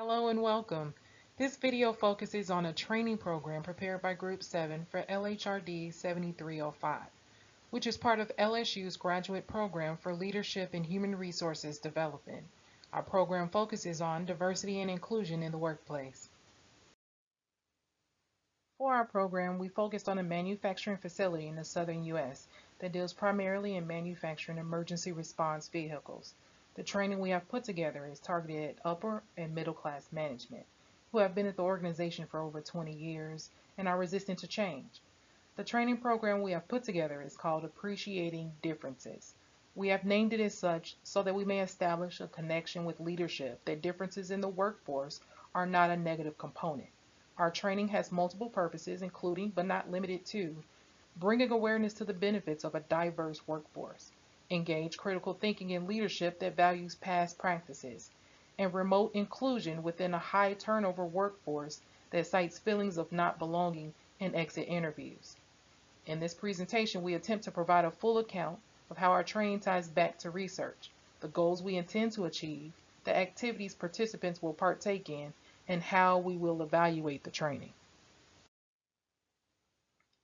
Hello and welcome. This video focuses on a training program prepared by Group 7 for LHRD 7305, which is part of LSU's graduate program for Leadership and Human Resources Development. Our program focuses on diversity and inclusion in the workplace. For our program, we focused on a manufacturing facility in the southern U.S. that deals primarily in manufacturing emergency response vehicles. The training we have put together is targeted at upper and middle class management who have been at the organization for over 20 years and are resistant to change. The training program we have put together is called Appreciating Differences. We have named it as such so that we may establish a connection with leadership that differences in the workforce are not a negative component. Our training has multiple purposes, including, but not limited to, bringing awareness to the benefits of a diverse workforce, engage critical thinking and leadership that values past practices, and remote inclusion within a high turnover workforce that cites feelings of not belonging in exit interviews. In this presentation, we attempt to provide a full account of how our training ties back to research, the goals we intend to achieve, the activities participants will partake in, and how we will evaluate the training.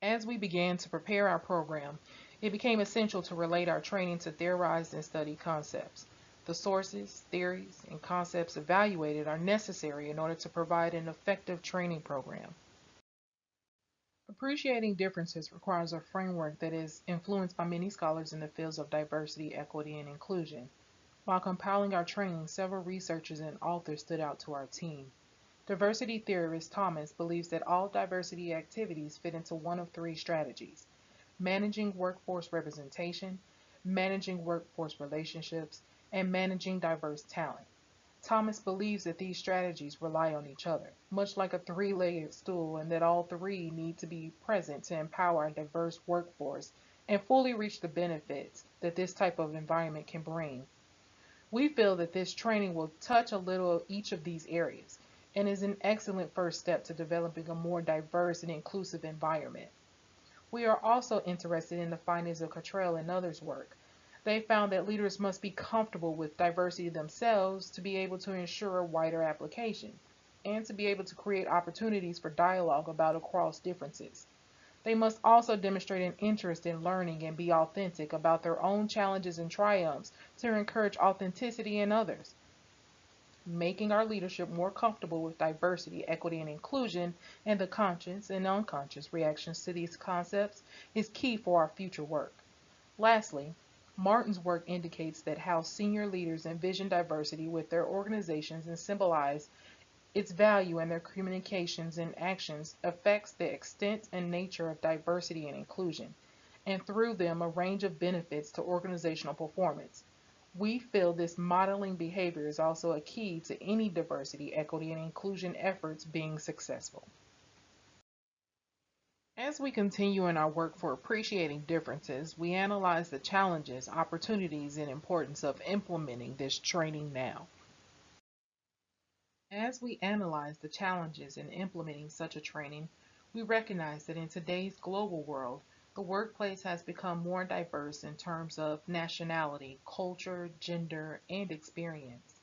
As we began to prepare our program, it became essential to relate our training to theorized and studied concepts. The sources, theories, and concepts evaluated are necessary in order to provide an effective training program. Appreciating differences requires a framework that is influenced by many scholars in the fields of diversity, equity, and inclusion. While compiling our training, several researchers and authors stood out to our team. Diversity theorist Thomas believes that all diversity activities fit into one of three strategies: managing workforce representation, managing workforce relationships, and managing diverse talent. Thomas believes that these strategies rely on each other, much like a three-legged stool, and that all three need to be present to empower a diverse workforce and fully reach the benefits that this type of environment can bring. We feel that this training will touch a little of each of these areas and is an excellent first step to developing a more diverse and inclusive environment. We are also interested in the findings of Cottrell and others' work. They found that leaders must be comfortable with diversity themselves to be able to ensure a wider application and to be able to create opportunities for dialogue about across differences. They must also demonstrate an interest in learning and be authentic about their own challenges and triumphs to encourage authenticity in others. Making our leadership more comfortable with diversity, equity, and inclusion, and the conscious and unconscious reactions to these concepts is key for our future work. Lastly, Martin's work indicates that how senior leaders envision diversity with their organizations and symbolize its value in their communications and actions affects the extent and nature of diversity and inclusion, and through them a range of benefits to organizational performance. We feel this modeling behavior is also a key to any diversity, equity, and inclusion efforts being successful. As we continue in our work for appreciating differences, we analyze the challenges, opportunities, and importance of implementing this training now. As we analyze the challenges in implementing such a training, we recognize that in today's global world, the workplace has become more diverse in terms of nationality, culture, gender, and experience.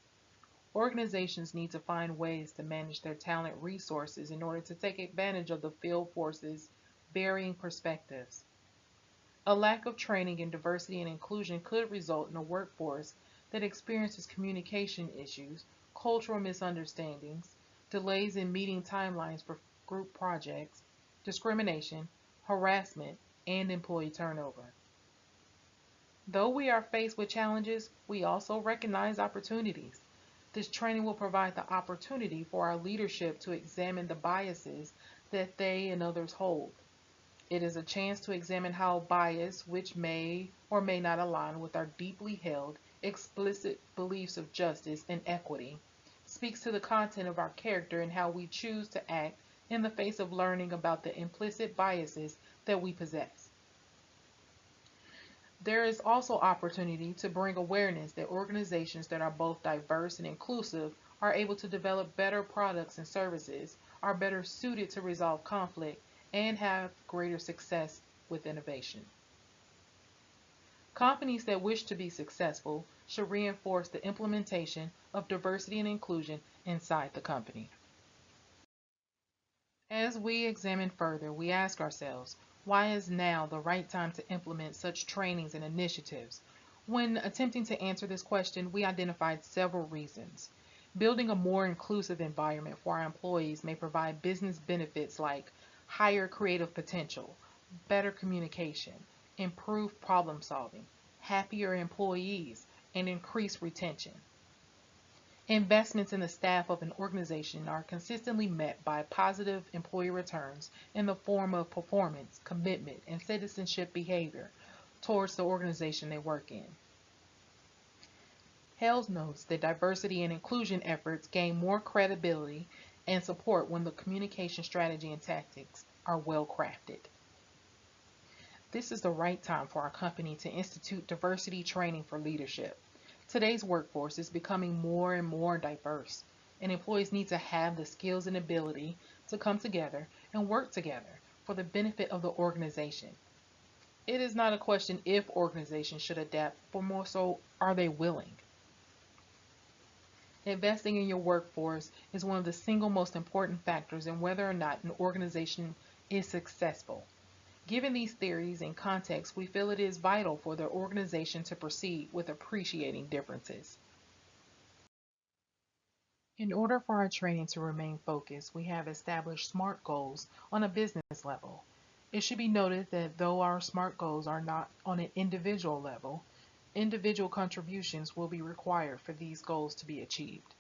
Organizations need to find ways to manage their talent resources in order to take advantage of the field force's varying perspectives. A lack of training in diversity and inclusion could result in a workforce that experiences communication issues, cultural misunderstandings, delays in meeting timelines for group projects, discrimination, harassment, and employee turnover. Though we are faced with challenges, we also recognize opportunities. This training will provide the opportunity for our leadership to examine the biases that they and others hold. It is a chance to examine how bias, which may or may not align with our deeply held, explicit beliefs of justice and equity, speaks to the content of our character and how we choose to act in the face of learning about the implicit biases that we possess. There is also opportunity to bring awareness that organizations that are both diverse and inclusive are able to develop better products and services, are better suited to resolve conflict, and have greater success with innovation. Companies that wish to be successful should reinforce the implementation of diversity and inclusion inside the company. As we examine further, we ask ourselves, why is now the right time to implement such trainings and initiatives? When attempting to answer this question, we identified several reasons. Building a more inclusive environment for our employees may provide business benefits like higher creative potential, better communication, improved problem solving, happier employees, and increased retention. Investments in the staff of an organization are consistently met by positive employee returns in the form of performance, commitment, and citizenship behavior towards the organization they work in. Hales notes that diversity and inclusion efforts gain more credibility and support when the communication strategy and tactics are well crafted. This is the right time for our company to institute diversity training for leadership. Today's workforce is becoming more and more diverse, and employees need to have the skills and ability to come together and work together for the benefit of the organization. It is not a question if organizations should adapt, but more so, are they willing? Investing in your workforce is one of the single most important factors in whether or not an organization is successful. Given these theories and context, we feel it is vital for the organization to proceed with appreciating differences. In order for our training to remain focused, we have established SMART goals on a business level. It should be noted that though our SMART goals are not on an individual level, individual contributions will be required for these goals to be achieved.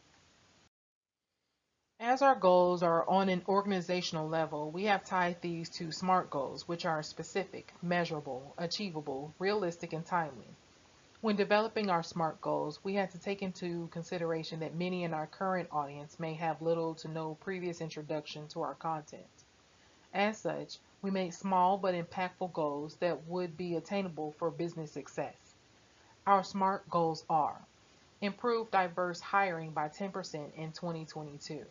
As our goals are on an organizational level, we have tied these to SMART goals, which are specific, measurable, achievable, realistic, and timely. When developing our SMART goals, we had to take into consideration that many in our current audience may have little to no previous introduction to our content. As such, we made small but impactful goals that would be attainable for business success. Our SMART goals are: improve diverse hiring by 10% in 2022.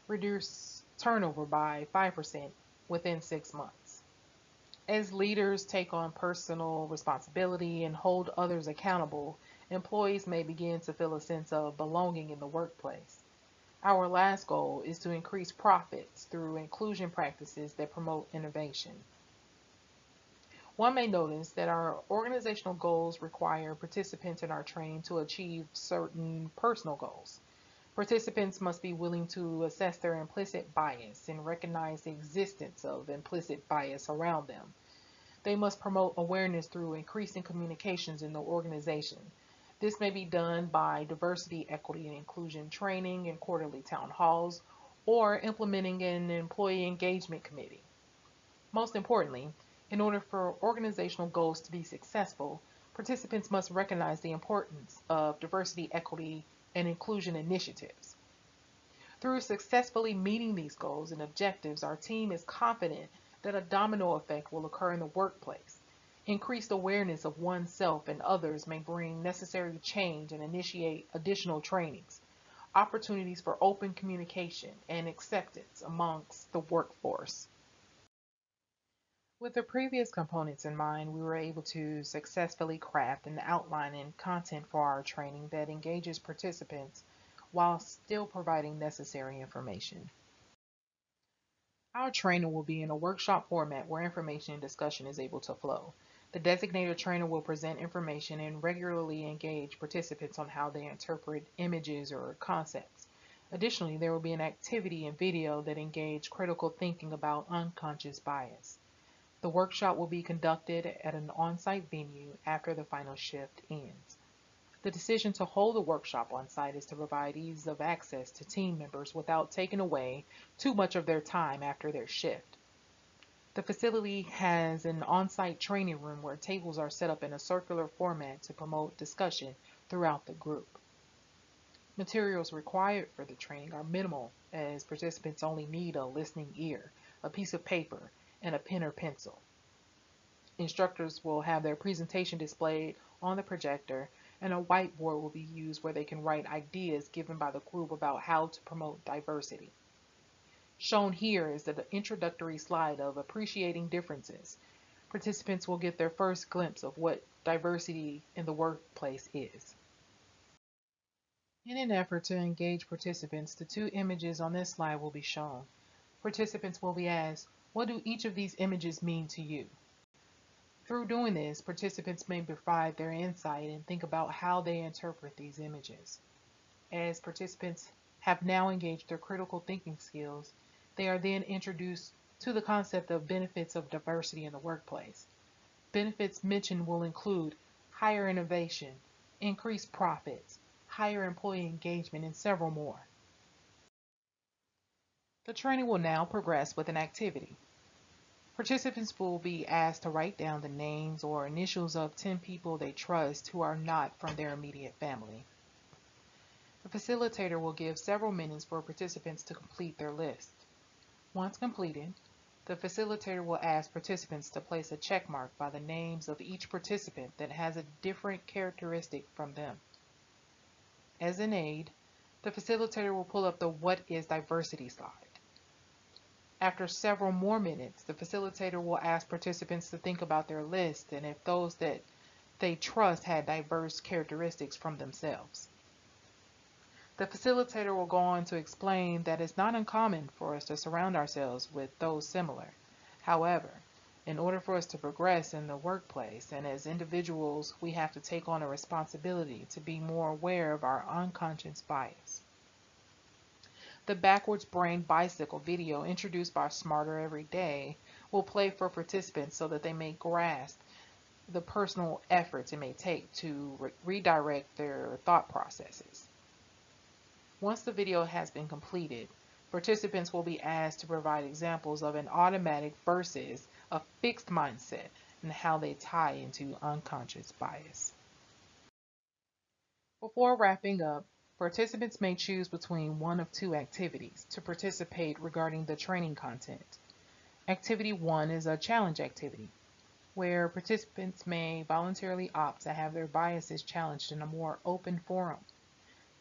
Reduce turnover by 5% within 6 months. As leaders take on personal responsibility and hold others accountable, employees may begin to feel a sense of belonging in the workplace. Our last goal is to increase profits through inclusion practices that promote innovation. One may notice that our organizational goals require participants in our training to achieve certain personal goals. Participants must be willing to assess their implicit bias and recognize the existence of implicit bias around them. They must promote awareness through increasing communications in the organization. This may be done by diversity, equity, and inclusion training and quarterly town halls, or implementing an employee engagement committee. Most importantly, in order for organizational goals to be successful, participants must recognize the importance of diversity, equity, and inclusion initiatives. Through successfully meeting these goals and objectives, our team is confident that a domino effect will occur in the workplace. Increased awareness of oneself and others may bring necessary change and initiate additional trainings, opportunities for open communication and acceptance amongst the workforce. With the previous components in mind, we were able to successfully craft an outline and content for our training that engages participants while still providing necessary information. Our training will be in a workshop format where information and discussion is able to flow. The designated trainer will present information and regularly engage participants on how they interpret images or concepts. Additionally, there will be an activity and video that engage critical thinking about unconscious bias. The workshop will be conducted at an on-site venue after the final shift ends. The decision to hold the workshop on-site is to provide ease of access to team members without taking away too much of their time after their shift. The facility has an on-site training room where tables are set up in a circular format to promote discussion throughout the group. Materials required for the training are minimal, as participants only need a listening ear, a piece of paper, and a pen or pencil. Instructors will have their presentation displayed on the projector, and a whiteboard will be used where they can write ideas given by the group about how to promote diversity. Shown here is the introductory slide of appreciating differences. Participants will get their first glimpse of what diversity in the workplace is. In an effort to engage participants, the two images on this slide will be shown. Participants will be asked, what do each of these images mean to you? Through doing this, participants may provide their insight and think about how they interpret these images. As participants have now engaged their critical thinking skills, they are then introduced to the concept of benefits of diversity in the workplace. Benefits mentioned will include higher innovation, increased profits, higher employee engagement, and several more. The training will now progress with an activity. Participants will be asked to write down the names or initials of 10 people they trust who are not from their immediate family. The facilitator will give several minutes for participants to complete their list. Once completed, the facilitator will ask participants to place a check mark by the names of each participant that has a different characteristic from them. As an aid, the facilitator will pull up the What is Diversity slide. After several more minutes, the facilitator will ask participants to think about their list and if those that they trust had diverse characteristics from themselves. The facilitator will go on to explain that it's not uncommon for us to surround ourselves with those similar. However, in order for us to progress in the workplace and as individuals, we have to take on a responsibility to be more aware of our unconscious bias. The backwards brain bicycle video introduced by Smarter Every Day will play for participants so that they may grasp the personal efforts it may take to redirect their thought processes. Once the video has been completed, participants will be asked to provide examples of an automatic versus a fixed mindset and how they tie into unconscious bias. Before wrapping up, participants may choose between one of two activities to participate regarding the training content. Activity 1 is a challenge activity, where participants may voluntarily opt to have their biases challenged in a more open forum.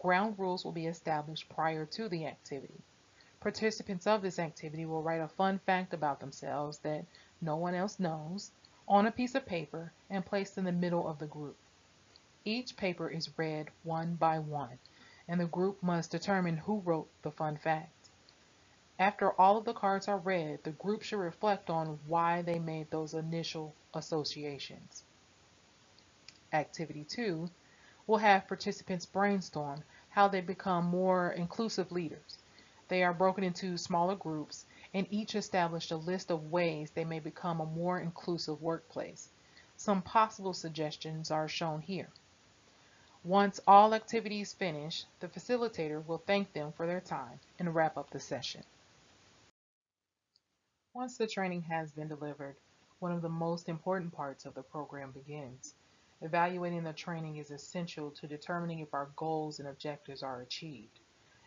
Ground rules will be established prior to the activity. Participants of this activity will write a fun fact about themselves that no one else knows on a piece of paper and placed in the middle of the group. Each paper is read one by one, and the group must determine who wrote the fun fact. After all of the cards are read, the group should reflect on why they made those initial associations. Activity 2 will have participants brainstorm how they become more inclusive leaders. They are broken into smaller groups and each establish a list of ways they may become a more inclusive workplace. Some possible suggestions are shown here. Once all activities finish, the facilitator will thank them for their time and wrap up the session. Once the training has been delivered, one of the most important parts of the program begins. Evaluating the training is essential to determining if our goals and objectives are achieved.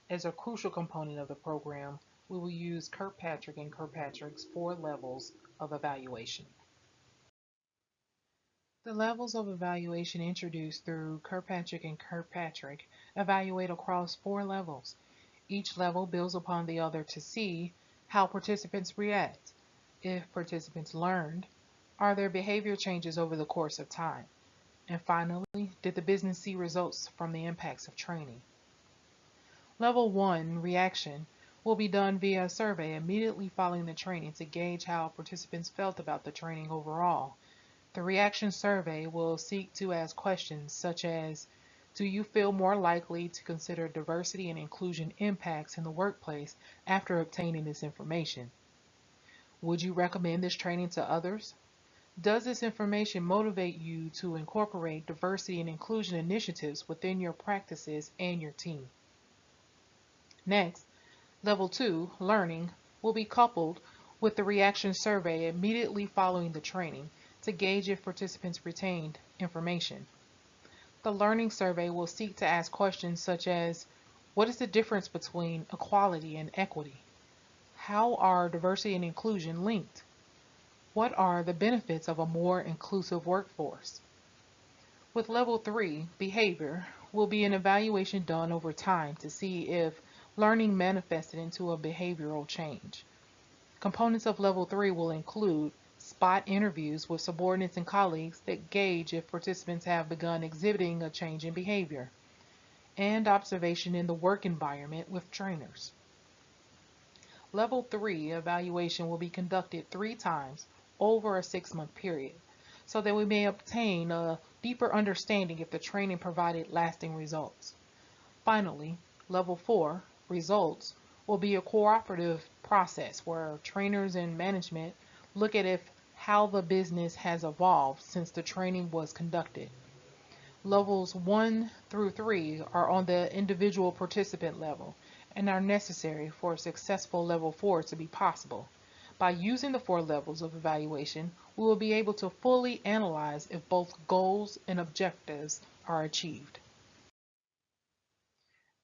As a crucial component of the program, we will use Kirkpatrick and Kirkpatrick's 4 levels of evaluation. The levels of evaluation introduced through Kirkpatrick and Kirkpatrick evaluate across 4 levels. Each level builds upon the other to see how participants react. If participants learned, are there behavior changes over the course of time? And finally, did the business see results from the impacts of training? Level 1, reaction, will be done via a survey immediately following the training to gauge how participants felt about the training overall. The reaction survey will seek to ask questions such as, do you feel more likely to consider diversity and inclusion impacts in the workplace after obtaining this information? Would you recommend this training to others? Does this information motivate you to incorporate diversity and inclusion initiatives within your practices and your team? Next, Level 2, learning, will be coupled with the reaction survey immediately following the training to gauge if participants retained information. The learning survey will seek to ask questions such as, what is the difference between equality and equity? How are diversity and inclusion linked? What are the benefits of a more inclusive workforce? With Level 3, behavior, will be an evaluation done over time to see if learning manifested into a behavioral change. Components of Level 3 will include spot interviews with subordinates and colleagues that gauge if participants have begun exhibiting a change in behavior, and observation in the work environment with trainers. Level 3 evaluation will be conducted 3 times over a 6-month period so that we may obtain a deeper understanding if the training provided lasting results. Finally, Level 4 results will be a cooperative process where trainers and management look at if how the business has evolved since the training was conducted. Levels 1 through 3 are on the individual participant level and are necessary for a successful Level 4 to be possible. By using the 4 levels of evaluation, we will be able to fully analyze if both goals and objectives are achieved.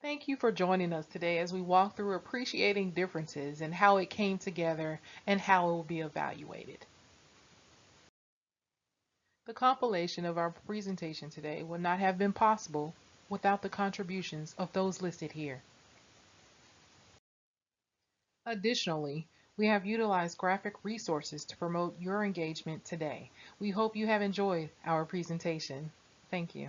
Thank you for joining us today as we walk through appreciating differences and how it came together and how it will be evaluated. The compilation of our presentation today would not have been possible without the contributions of those listed here. Additionally, we have utilized graphic resources to promote your engagement today. We hope you have enjoyed our presentation. Thank you.